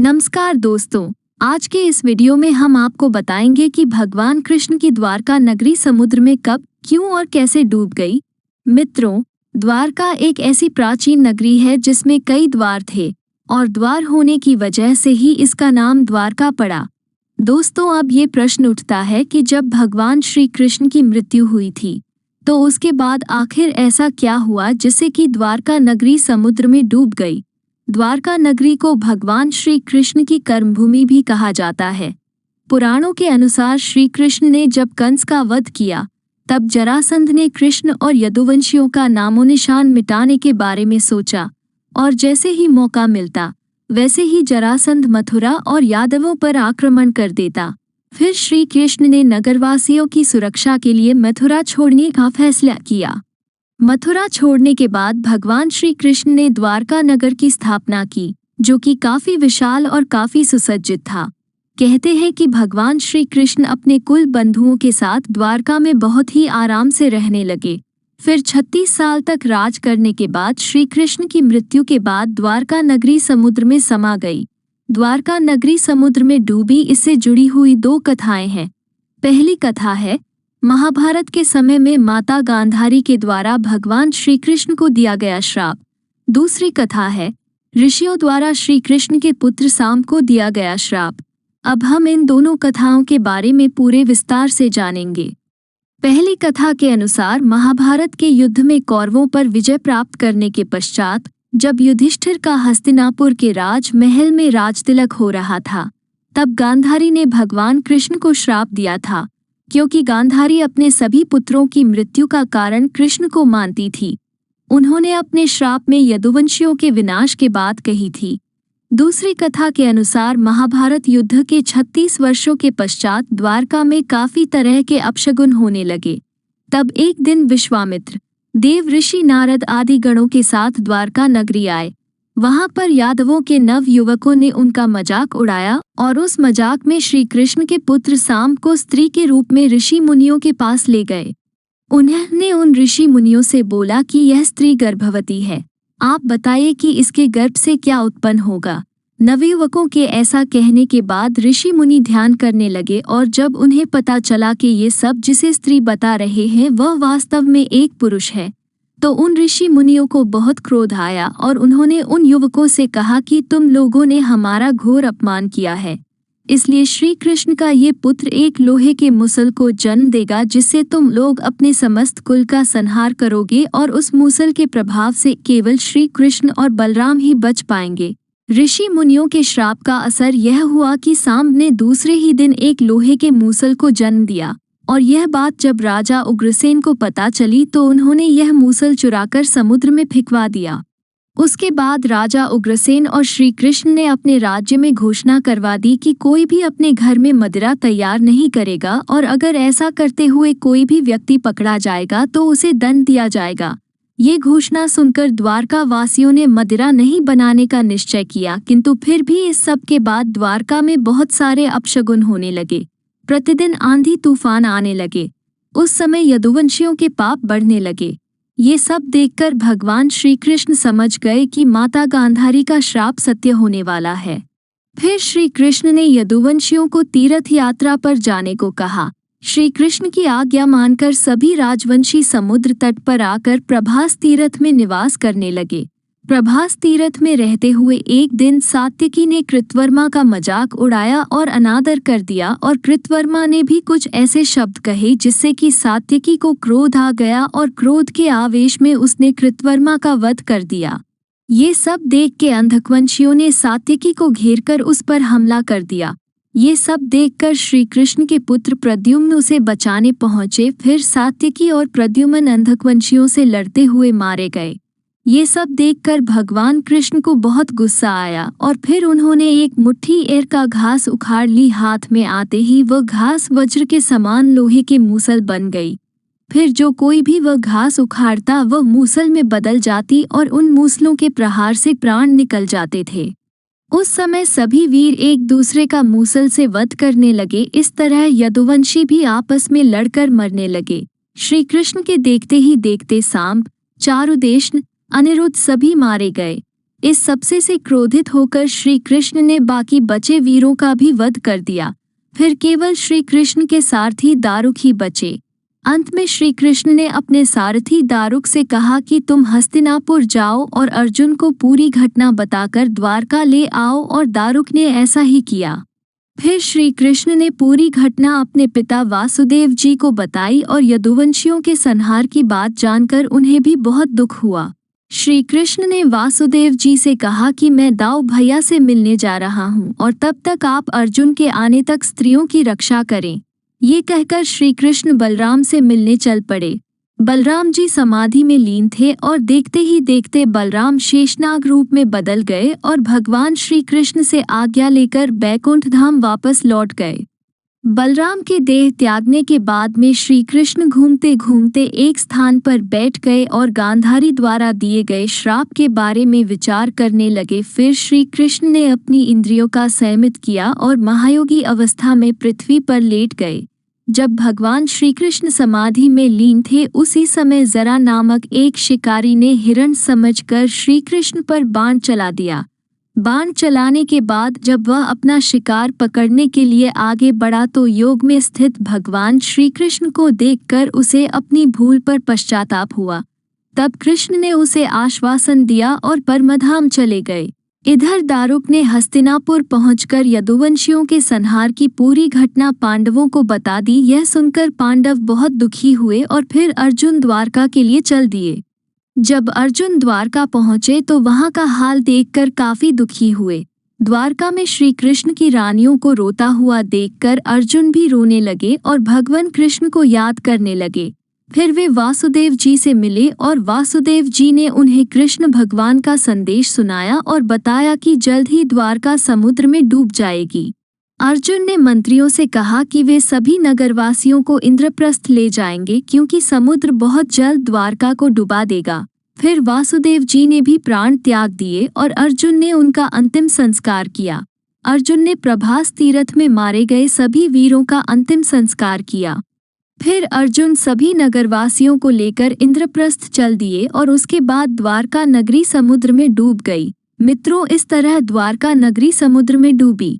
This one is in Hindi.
नमस्कार दोस्तों, आज के इस वीडियो में हम आपको बताएंगे कि भगवान कृष्ण की द्वारका नगरी समुद्र में कब, क्यों और कैसे डूब गई। मित्रों, द्वारका एक ऐसी प्राचीन नगरी है जिसमें कई द्वार थे और द्वार होने की वजह से ही इसका नाम द्वारका पड़ा। दोस्तों, अब ये प्रश्न उठता है कि जब भगवान श्री कृष्ण की मृत्यु हुई थी तो उसके बाद आखिर ऐसा क्या हुआ जिससे कि द्वारका नगरी समुद्र में डूब गई। द्वारका नगरी को भगवान श्री कृष्ण की कर्मभूमि भी कहा जाता है। पुराणों के अनुसार श्री कृष्ण ने जब कंस का वध किया तब जरासंध ने कृष्ण और यदुवंशियों का नामो निशान मिटाने के बारे में सोचा और जैसे ही मौका मिलता वैसे ही जरासंध मथुरा और यादवों पर आक्रमण कर देता। फिर श्री कृष्ण ने नगरवासियों की सुरक्षा के लिए मथुरा छोड़ने का फैसला किया। मथुरा छोड़ने के बाद भगवान श्री कृष्ण ने द्वारका नगर की स्थापना की, जो कि काफी विशाल और काफी सुसज्जित था। कहते हैं कि भगवान श्री कृष्ण अपने कुल बंधुओं के साथ द्वारका में बहुत ही आराम से रहने लगे। फिर 36 साल तक राज करने के बाद श्री कृष्ण की मृत्यु के बाद द्वारका नगरी समुद्र में समा गई। द्वारका नगरी समुद्र में डूबी, इससे जुड़ी हुई 2 कथाएं हैं। पहली कथा है महाभारत के समय में माता गांधारी के द्वारा भगवान श्री कृष्ण को दिया गया श्राप। दूसरी कथा है ऋषियों द्वारा श्री कृष्ण के पुत्र सांब को दिया गया श्राप। अब हम इन दोनों कथाओं के बारे में पूरे विस्तार से जानेंगे। पहली कथा के अनुसार महाभारत के युद्ध में कौरवों पर विजय प्राप्त करने के पश्चात जब युधिष्ठिर का हस्तिनापुर के राज महल में राजतिलक हो रहा था, तब गांधारी ने भगवान कृष्ण को श्राप दिया था, क्योंकि गांधारी अपने सभी पुत्रों की मृत्यु का कारण कृष्ण को मानती थी। उन्होंने अपने श्राप में यदुवंशियों के विनाश की बात कही थी। दूसरी कथा के अनुसार महाभारत युद्ध के 36 वर्षों के पश्चात द्वारका में काफी तरह के अपशगुन होने लगे। तब एक दिन विश्वामित्र, देव ऋषि नारद आदि गणों के साथ द्वारका नगरी आए। वहां पर यादवों के नव युवकों ने उनका मजाक उड़ाया और उस मजाक में श्री कृष्ण के पुत्र सांब को स्त्री के रूप में ऋषि मुनियों के पास ले गए। उन्होंने उन ऋषि मुनियों से बोला कि यह स्त्री गर्भवती है, आप बताइए कि इसके गर्भ से क्या उत्पन्न होगा। नवयुवकों के ऐसा कहने के बाद ऋषि मुनि ध्यान करने लगे और जब उन्हें पता चला कि ये सब जिसे स्त्री बता रहे हैं वह वास्तव में एक पुरुष है, तो उन ऋषि मुनियों को बहुत क्रोध आया और उन्होंने उन युवकों से कहा कि तुम लोगों ने हमारा घोर अपमान किया है, इसलिए श्री कृष्ण का ये पुत्र एक लोहे के मूसल को जन्म देगा जिससे तुम लोग अपने समस्त कुल का संहार करोगे और उस मूसल के प्रभाव से केवल श्री कृष्ण और बलराम ही बच पाएंगे। ऋषि मुनियों के श्राप का असर यह हुआ कि सांब ने दूसरे ही दिन एक लोहे के मूसल को जन्म दिया और यह बात जब राजा उग्रसेन को पता चली तो उन्होंने यह मूसल चुराकर समुद्र में फेंकवा दिया। उसके बाद राजा उग्रसेन और श्री कृष्ण ने अपने राज्य में घोषणा करवा दी कि कोई भी अपने घर में मदिरा तैयार नहीं करेगा और अगर ऐसा करते हुए कोई भी व्यक्ति पकड़ा जाएगा तो उसे दंड दिया जाएगा। ये घोषणा सुनकर द्वारका वासियों ने मदिरा नहीं बनाने का निश्चय किया, किंतु फिर भी इस सब के बाद द्वारका में बहुत सारे अपशगुन होने लगे। प्रतिदिन आंधी तूफान आने लगे। उस समय यदुवंशियों के पाप बढ़ने लगे। ये सब देखकर भगवान श्री कृष्ण समझ गए कि माता गांधारी का श्राप सत्य होने वाला है। फिर श्री कृष्ण ने यदुवंशियों को तीर्थ यात्रा पर जाने को कहा। श्री कृष्ण की आज्ञा मानकर सभी राजवंशी समुद्र तट पर आकर प्रभास तीर्थ में निवास करने लगे। प्रभास तीर्थ में रहते हुए एक दिन सात्यकी ने कृतवर्मा का मजाक उड़ाया और अनादर कर दिया और कृतवर्मा ने भी कुछ ऐसे शब्द कहे जिससे कि सात्यकी को क्रोध आ गया और क्रोध के आवेश में उसने कृतवर्मा का वध कर दिया। ये सब देख के अंधकवंशियों ने सात्यकी को घेरकर उस पर हमला कर दिया। ये सब देखकर श्री कृष्ण के पुत्र प्रद्युम्न उसे बचाने पहुंचे। फिर सात्यकी और प्रद्युम्न अंधकवंशियों से लड़ते हुए मारे गए। ये सब देखकर भगवान कृष्ण को बहुत गुस्सा आया और फिर उन्होंने एक मुट्ठी एर का घास उखाड़ ली। हाथ में आते ही वह घास वज्र के समान लोहे के मूसल बन गई। फिर जो कोई भी वह घास उखाड़ता वह मूसल में बदल जाती और उन मूसलों के प्रहार से प्राण निकल जाते थे। उस समय सभी वीर एक दूसरे का मूसल से वध करने लगे। इस तरह यदुवंशी भी आपस में लड़कर मरने लगे। श्री कृष्ण के देखते ही देखते सांब, चारुदेशन, अनिरुद्ध सभी मारे गए। इस सबसे से क्रोधित होकर श्री कृष्ण ने बाकी बचे वीरों का भी वध कर दिया। फिर केवल श्री कृष्ण के सारथी दारुक ही बचे। अंत में श्री कृष्ण ने अपने सारथी दारुक से कहा कि तुम हस्तिनापुर जाओ और अर्जुन को पूरी घटना बताकर द्वारका ले आओ, और दारुक ने ऐसा ही किया। फिर श्री कृष्ण ने पूरी घटना अपने पिता वासुदेव जी को बताई और यदुवंशियों के संहार की बात जानकर उन्हें भी बहुत दुख हुआ। श्री कृष्ण ने वासुदेव जी से कहा कि मैं दाऊ भैया से मिलने जा रहा हूँ और तब तक आप अर्जुन के आने तक स्त्रियों की रक्षा करें। ये कहकर श्री कृष्ण बलराम से मिलने चल पड़े। बलराम जी समाधि में लीन थे और देखते ही देखते बलराम शेषनाग रूप में बदल गए और भगवान श्री कृष्ण से आज्ञा लेकर बैकुंठ धाम वापस लौट गए। बलराम के देह त्यागने के बाद में श्री कृष्ण घूमते घूमते एक स्थान पर बैठ गए और गांधारी द्वारा दिए गए श्राप के बारे में विचार करने लगे। फिर श्री कृष्ण ने अपनी इंद्रियों का संयमित किया और महायोगी अवस्था में पृथ्वी पर लेट गए। जब भगवान श्री कृष्ण समाधि में लीन थे, उसी समय जरा नामक एक शिकारी ने हिरण समझकर श्री कृष्ण पर बाण चला दिया। बाण चलाने के बाद जब वह अपना शिकार पकड़ने के लिए आगे बढ़ा तो योग में स्थित भगवान श्री कृष्ण को देखकर उसे अपनी भूल पर पश्चाताप हुआ। तब कृष्ण ने उसे आश्वासन दिया और परमधाम चले गए। इधर दारुक ने हस्तिनापुर पहुंचकर यदुवंशियों के संहार की पूरी घटना पांडवों को बता दी। यह सुनकर पांडव बहुत दुखी हुए और फिर अर्जुन द्वारका के लिए चल दिए। जब अर्जुन द्वारका पहुंचे तो वहां का हाल देखकर काफी दुखी हुए। द्वारका में श्री कृष्ण की रानियों को रोता हुआ देखकर अर्जुन भी रोने लगे और भगवान कृष्ण को याद करने लगे। फिर वे वासुदेव जी से मिले और वासुदेव जी ने उन्हें कृष्ण भगवान का संदेश सुनाया और बताया कि जल्द ही द्वारका समुद्र में डूब जाएगी। अर्जुन ने मंत्रियों से कहा कि वे सभी नगरवासियों को इंद्रप्रस्थ ले जाएंगे क्योंकि समुद्र बहुत जल्द द्वारका को डुबा देगा। फिर वासुदेव जी ने भी प्राण त्याग दिए और अर्जुन ने उनका अंतिम संस्कार किया। अर्जुन ने प्रभास तीर्थ में मारे गए सभी वीरों का अंतिम संस्कार किया। फिर अर्जुन सभी नगरवासियों को लेकर इंद्रप्रस्थ चल दिए और उसके बाद द्वारका नगरी समुद्र में डूब गई। मित्रों, इस तरह द्वारका नगरी समुद्र में डूबी।